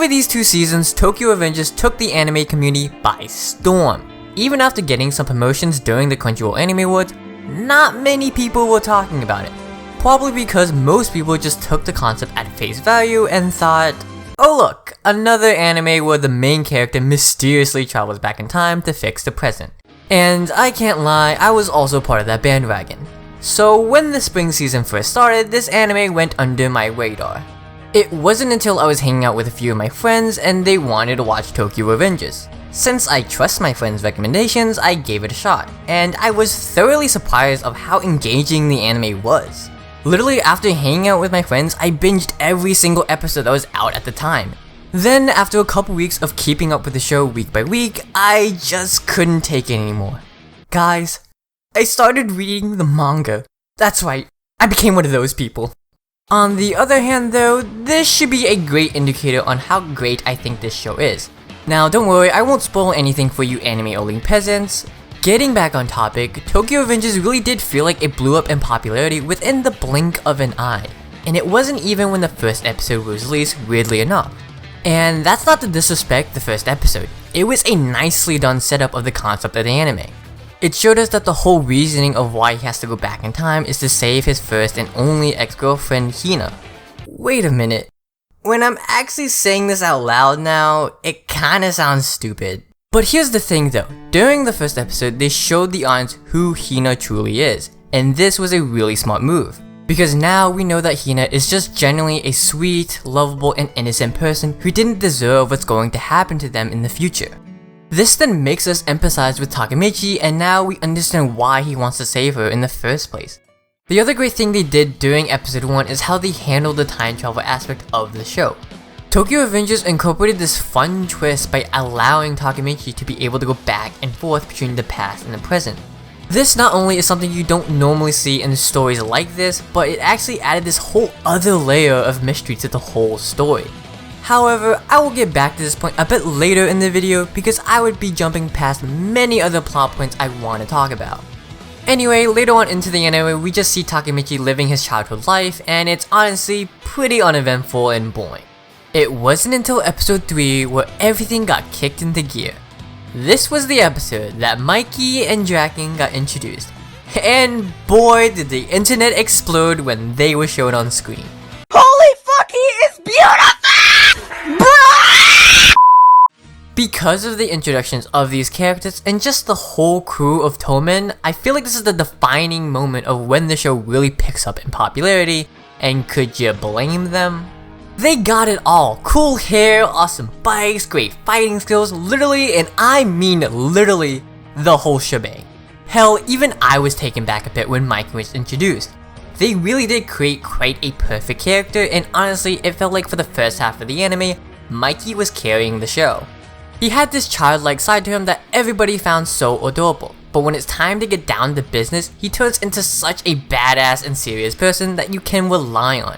these 2 seasons, Tokyo Revengers took the anime community by storm. Even after getting some promotions during the Crunchyroll Anime Awards, not many people were talking about it. Probably because most people just took the concept at face value and thought, oh look, another anime where the main character mysteriously travels back in time to fix the present. And I can't lie, I was also part of that bandwagon. So when the spring season first started, this anime went under my radar. It wasn't until I was hanging out with a few of my friends and they wanted to watch Tokyo Revengers. Since I trust my friends' recommendations, I gave it a shot, and I was thoroughly surprised of how engaging the anime was. Literally after hanging out with my friends, I binged every single episode that was out at the time. Then after a couple weeks of keeping up with the show week by week, I just couldn't take it anymore. Guys, I started reading the manga. That's right, I became one of those people. On the other hand though, this should be a great indicator on how great I think this show is. Now don't worry, I won't spoil anything for you anime-only peasants. Getting back on topic, Tokyo Revengers really did feel like it blew up in popularity within the blink of an eye. And it wasn't even when the first episode was released, weirdly enough. And that's not to disrespect the first episode, it was a nicely done setup of the concept of the anime. It showed us that the whole reasoning of why he has to go back in time is to save his first and only ex-girlfriend Hina. Wait a minute. When I'm actually saying this out loud now, it kinda sounds stupid. But here's the thing though, during the first episode they showed the audience who Hina truly is, and this was a really smart move. Because now we know that Hina is just genuinely a sweet, lovable, and innocent person who didn't deserve what's going to happen to them in the future. This then makes us empathize with Takemichi, and now we understand why he wants to save her in the first place. The other great thing they did during episode 1 is how they handled the time travel aspect of the show. Tokyo Revengers incorporated this fun twist by allowing Takemichi to be able to go back and forth between the past and the present. This not only is something you don't normally see in stories like this, but it actually added this whole other layer of mystery to the whole story. However, I will get back to this point a bit later in the video because I would be jumping past many other plot points I want to talk about. Anyway, later on into the anime, we just see Takemichi living his childhood life, and it's honestly pretty uneventful and boring. It wasn't until episode 3 where everything got kicked into gear. This was the episode that Mikey and Draken got introduced, and boy did the internet explode when they were shown on screen. Holy fuck, he is beautiful! Bruh! Because of the introductions of these characters and just the whole crew of Tomen, I feel like this is the defining moment of when the show really picks up in popularity, and could you blame them? They got it all, cool hair, awesome bikes, great fighting skills, literally, and I mean literally, the whole shebang. Hell, even I was taken back a bit when Mikey was introduced. They really did create quite a perfect character, and honestly, it felt like for the first half of the anime, Mikey was carrying the show. He had this childlike side to him that everybody found so adorable, but when it's time to get down to business, he turns into such a badass and serious person that you can rely on.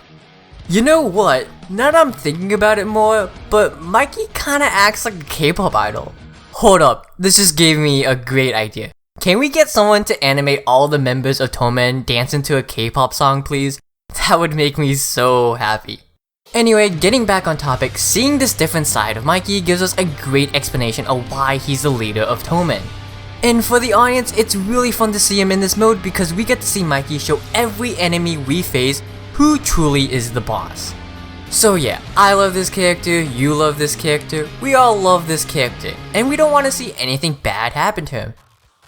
You know what, now that I'm thinking about it more, but Mikey kinda acts like a K-pop idol. Hold up, this just gave me a great idea. Can we get someone to animate all the members of Tomen dancing to a K-pop song please? That would make me so happy. Anyway, getting back on topic, seeing this different side of Mikey gives us a great explanation of why he's the leader of Tomen. And for the audience, it's really fun to see him in this mode because we get to see Mikey show every enemy we face who truly is the boss. So yeah, I love this character, you love this character, we all love this character, and we don't want to see anything bad happen to him.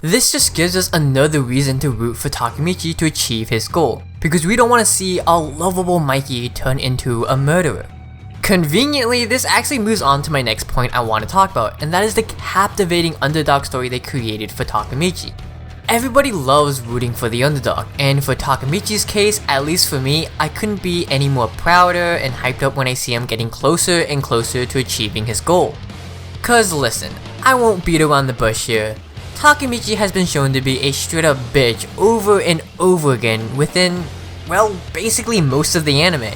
This just gives us another reason to root for Takemichi to achieve his goal, because we don't want to see our lovable Mikey turn into a murderer. Conveniently, this actually moves on to my next point I want to talk about, and that is the captivating underdog story they created for Takemichi. Everybody loves rooting for the underdog, and for Takemichi's case, at least for me, I couldn't be any more prouder and hyped up when I see him getting closer and closer to achieving his goal. Cause listen, I won't beat around the bush here. Takemichi has been shown to be a straight up bitch over and over again within, well, basically most of the anime.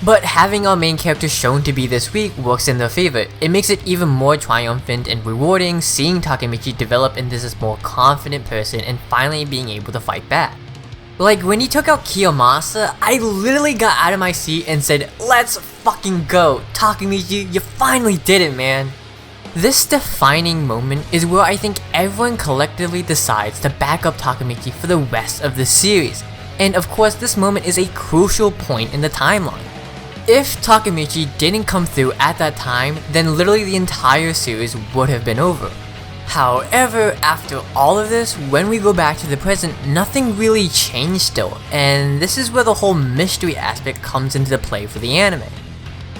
But having our main character shown to be this weak works in their favor. It makes it even more triumphant and rewarding seeing Takemichi develop into this more confident person and finally being able to fight back. Like when he took out Kiyomasa, I literally got out of my seat and said, let's fucking go, Takemichi, you finally did it, man. This defining moment is where I think everyone collectively decides to back up Takemichi for the rest of the series, and of course this moment is a crucial point in the timeline. If Takemichi didn't come through at that time, then literally the entire series would have been over. However, after all of this, when we go back to the present, nothing really changed still, and this is where the whole mystery aspect comes into play for the anime.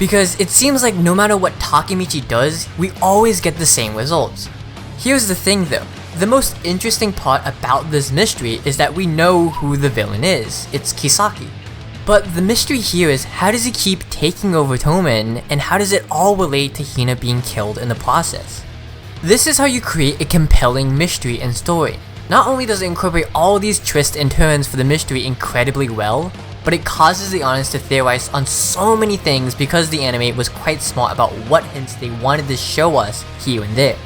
Because it seems like no matter what Takemichi does, we always get the same results. Here's the thing though, the most interesting part about this mystery is that we know who the villain is, it's Kisaki. But the mystery here is how does he keep taking over Tomen, and how does it all relate to Hina being killed in the process? This is how you create a compelling mystery and story. Not only does it incorporate all these twists and turns for the mystery incredibly well, but it causes the audience to theorize on so many things because the anime was quite smart about what hints they wanted to show us here and there.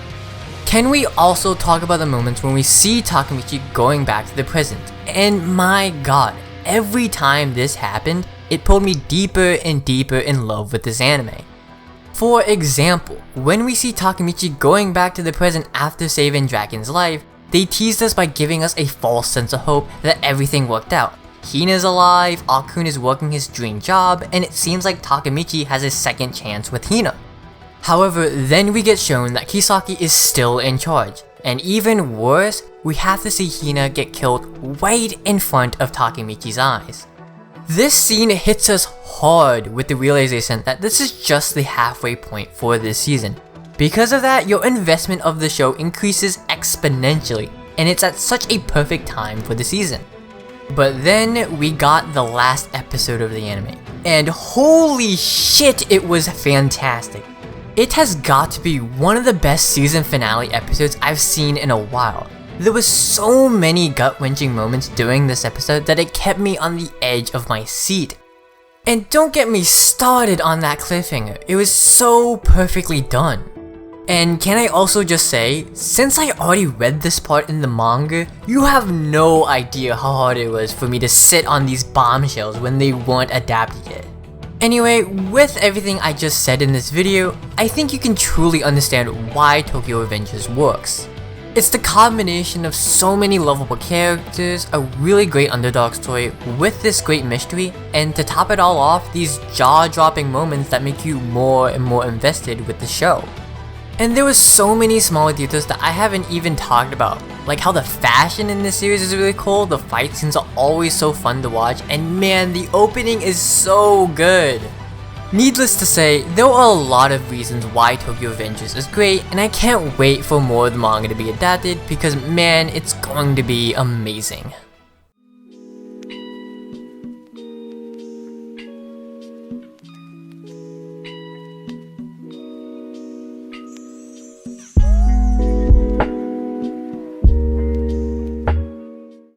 Can we also talk about the moments when we see Takemichi going back to the present? And my god, every time this happened, it pulled me deeper and deeper in love with this anime. For example, when we see Takemichi going back to the present after saving Dragon's life, they teased us by giving us a false sense of hope that everything worked out. Hina's alive, Akun is working his dream job, and it seems like Takemichi has a second chance with Hina. However, then we get shown that Kisaki is still in charge, and even worse, we have to see Hina get killed right in front of Takemichi's eyes. This scene hits us hard with the realization that this is just the halfway point for this season. Because of that, your investment of the show increases exponentially, and it's at such a perfect time for the season. But then we got the last episode of the anime, and holy shit, it was fantastic. It has got to be one of the best season finale episodes I've seen in a while. There was so many gut-wrenching moments during this episode that it kept me on the edge of my seat. And don't get me started on that cliffhanger, it was so perfectly done. And can I also just say, since I already read this part in the manga, you have no idea how hard it was for me to sit on these bombshells when they weren't adapted yet. Anyway, with everything I just said in this video, I think you can truly understand why Tokyo Revengers works. It's the combination of so many lovable characters, a really great underdog story with this great mystery, and to top it all off, these jaw-dropping moments that make you more and more invested with the show. And there were so many smaller details that I haven't even talked about, like how the fashion in this series is really cool, the fight scenes are always so fun to watch, and man, the opening is so good. Needless to say, there are a lot of reasons why Tokyo Revengers is great, and I can't wait for more of the manga to be adapted because man, it's going to be amazing.